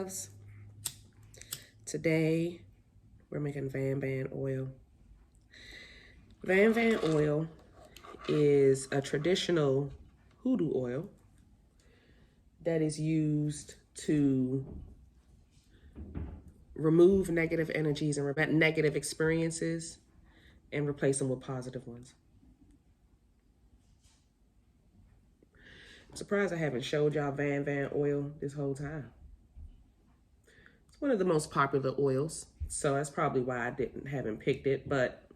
loves. Today, we're making Van Van oil. Van Van oil is a traditional hoodoo oil that is used to remove negative energies and negative experiences and replace them with positive ones. I'm surprised I haven't showed y'all Van Van oil this whole time. It's one of the most popular oils, so that's probably why I haven't picked it. But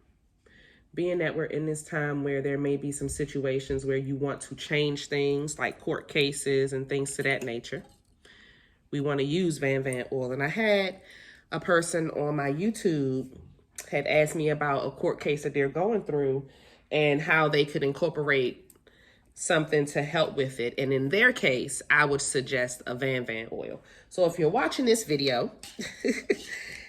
being that we're in this time where there may be some situations where you want to change things like court cases and things to that nature, we want to use Van Van oil. And I had a person on my YouTube had asked me about a court case that they're going through and how they could incorporate something to help with it. And in their case, I would suggest a Van Van oil. So if you're watching this video,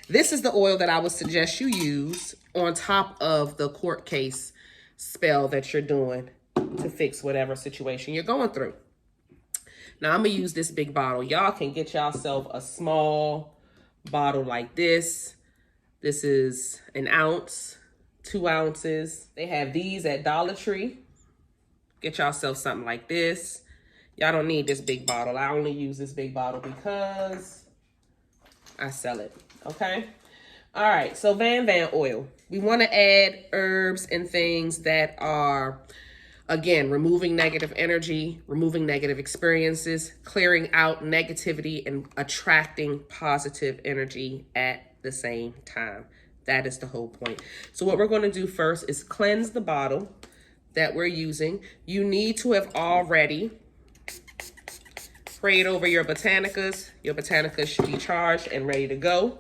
this is the oil that I would suggest you use on top of the court case spell that you're doing to fix whatever situation you're going through. Now I'm gonna use this big bottle. Y'all can get yourself a small bottle like this. This is an ounce, 2 ounces. They have these at Dollar Tree. Get yourself something like this. Y'all don't need this big bottle. I only use this big bottle because I sell it, okay? All right, so Van Van oil. We want to add herbs and things that are, again, removing negative energy, removing negative experiences, clearing out negativity, and attracting positive energy at the same time. That is the whole point. So what we're going to do first is cleanse the bottle that we're using. You need to have already prayed over your botanicals. Your botanicals should be charged and ready to go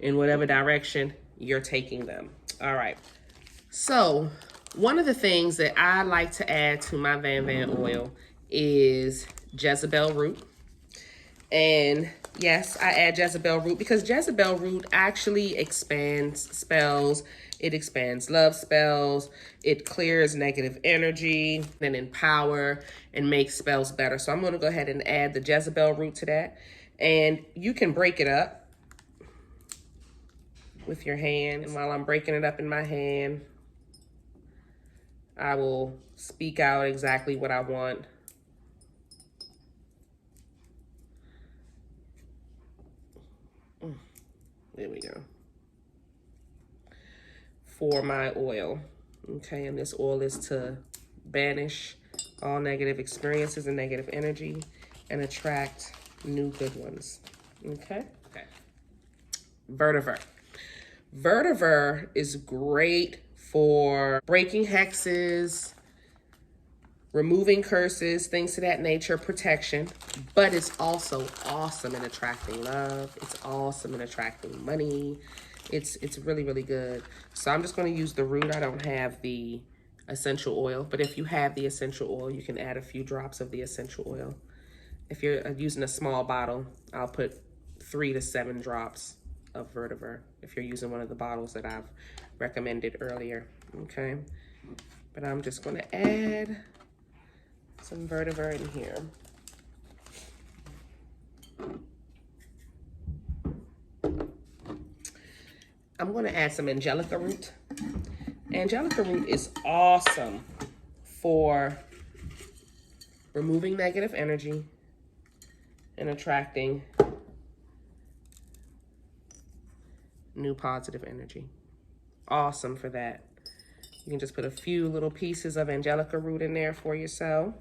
in whatever direction you're taking them. All right. So one of the things that I like to add to my Van Van oil is Jezebel root. And yes, I add Jezebel root because Jezebel root actually expands spells. It expands love spells. It clears negative energy and empower and makes spells better. So I'm going to go ahead and add the Jezebel root to that. And you can break it up with your hand. And while I'm breaking it up in my hand, I will speak out exactly what I want. There we go. For my oil, okay? And this oil is to banish all negative experiences and negative energy and attract new good ones, okay? Okay. Vetiver. Vetiver is great for breaking hexes, removing curses, things to that nature, protection, but it's also awesome in attracting love. It's awesome in attracting money. It's really, really good. So I'm just going to use the root. I don't have the essential oil, but if you have the essential oil, you can add a few drops of the essential oil. If you're using a small bottle, I'll put 3 to 7 drops of vetiver if you're using one of the bottles that I've recommended earlier, okay? But I'm just going to add some vetiver in here. I'm going to add some angelica root. Angelica root is awesome for removing negative energy and attracting new positive energy. Awesome for that. You can just put a few little pieces of angelica root in there for yourself.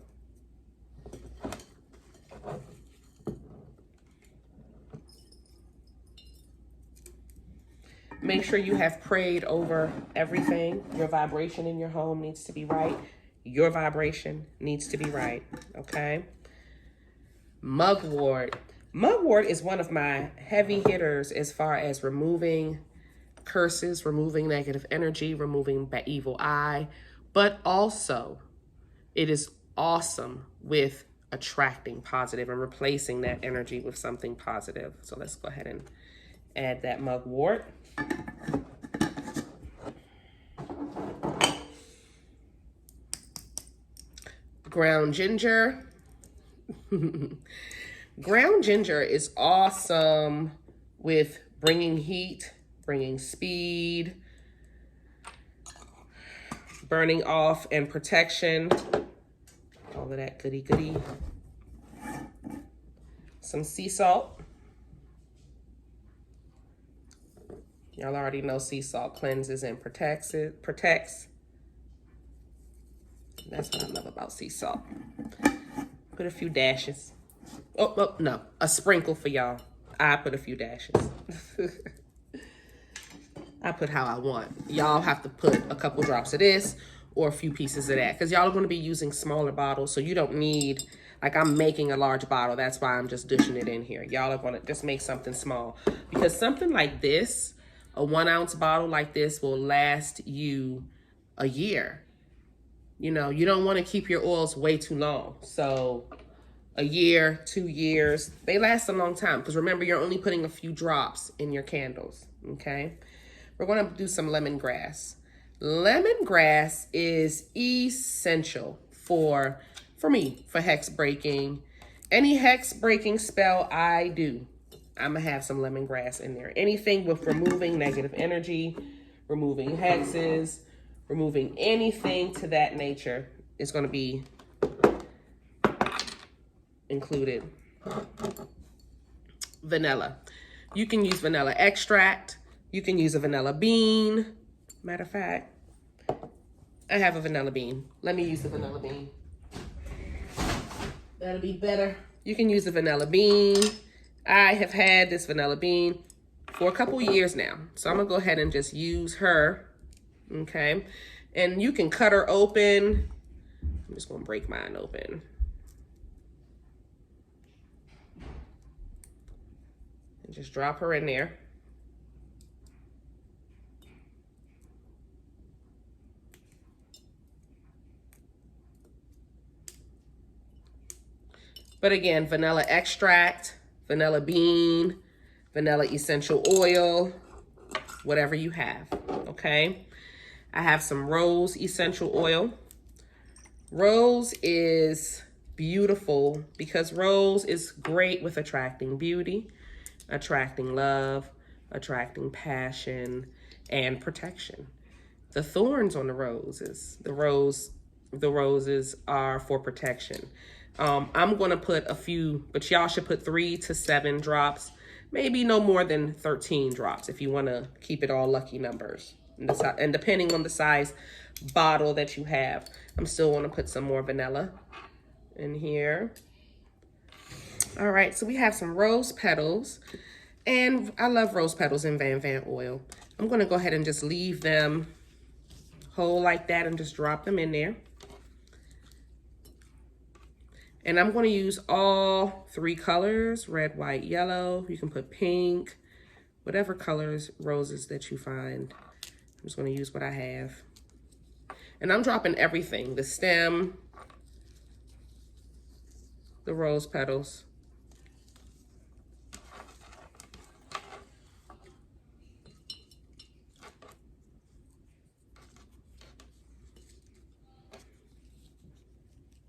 Make sure you have prayed over everything. Your vibration in your home needs to be right. Your vibration needs to be right, okay? Mugwort. Mugwort is one of my heavy hitters as far as removing curses, removing negative energy, removing evil eye, but also it is awesome with attracting positive and replacing that energy with something positive. So let's go ahead and add that mugwort. Ground ginger. Ground ginger is awesome with bringing heat, bringing speed, burning off and protection, all of that goody goody. Some sea salt. Y'all already know sea salt cleanses and protects. That's what I love about sea salt. Put a few dashes. Oh, no, a sprinkle for y'all. I put a few dashes. I put how I want. Y'all have to put a couple drops of this or a few pieces of that, because y'all are going to be using smaller bottles, so you don't need, like I'm making a large bottle. That's why I'm just dishing it in here. Y'all are going to just make something small, because something like this, a 1 ounce bottle like this, will last you a year. You know, you don't want to keep your oils way too long. So a year, 2 years, they last a long time, because remember, you're only putting a few drops in your candles, okay? We're going to do some lemongrass. Lemongrass is essential for me, for hex breaking. Any hex breaking spell I do, I'm going to have some lemongrass in there. Anything with removing negative energy, removing hexes, removing anything to that nature is going to be included. Vanilla. You can use vanilla extract. You can use a vanilla bean. Matter of fact, I have a vanilla bean. Let me use the vanilla bean. That'll be better. You can use the vanilla bean. I have had this vanilla bean for a couple years now. So I'm gonna go ahead and just use her, okay? And you can cut her open. I'm just gonna break mine open. And just drop her in there. But again, vanilla extract, vanilla bean, vanilla essential oil, whatever you have, okay? I have some rose essential oil. Rose is beautiful because rose is great with attracting beauty, attracting love, attracting passion, and protection. The thorns on the roses, the roses are for protection. I'm going to put a few, but y'all should put 3 to 7 drops, maybe no more than 13 drops if you want to keep it all lucky numbers. And depending on the size bottle that you have, I'm still going to put some more vanilla in here. All right, so we have some rose petals, and I love rose petals in Van Van oil. I'm going to go ahead and just leave them whole like that and just drop them in there. And I'm going to use all 3 colors, red, white, yellow. You can put pink, whatever colors, roses that you find. I'm just going to use what I have. And I'm dropping everything, the stem, the rose petals.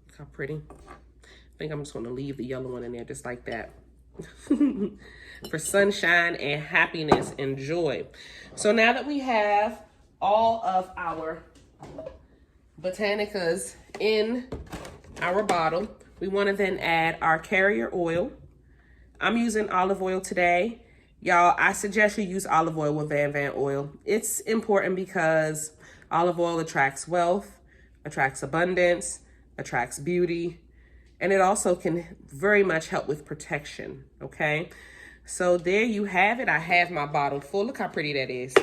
Look how pretty. I think I'm just going to leave the yellow one in there just like that. For sunshine and happiness and joy. So now that we have all of our botanicals in our bottle, we want to then add our carrier oil. I'm using olive oil today. Y'all, I suggest you use olive oil with Van Van oil. It's important because olive oil attracts wealth, attracts abundance, attracts beauty, and it also can very much help with protection, okay? So there you have it. I have my bottle full. Look how pretty that is.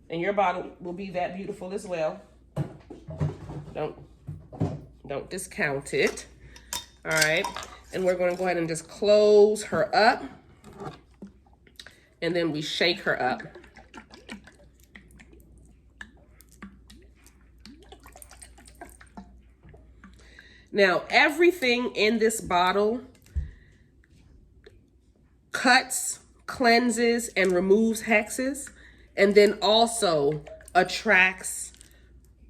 And your bottle will be that beautiful as well. Don't discount it. All right. And we're going to go ahead and just close her up. And then we shake her up. Now, everything in this bottle cuts, cleanses, and removes hexes, and then also attracts,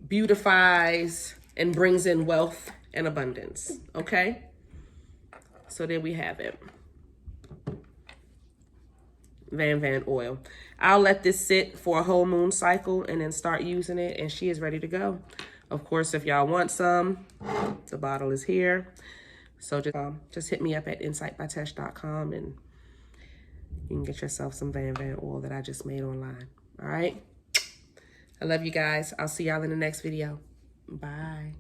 beautifies, and brings in wealth and abundance, okay? So there we have it. Van oil. I'll let this sit for a whole moon cycle and then start using it, and she is ready to go. Of course, if y'all want some, the bottle is here. So just hit me up at insightbytesh.com and you can get yourself some Van oil that I just made online. All right? I love you guys. I'll see y'all in the next video. Bye.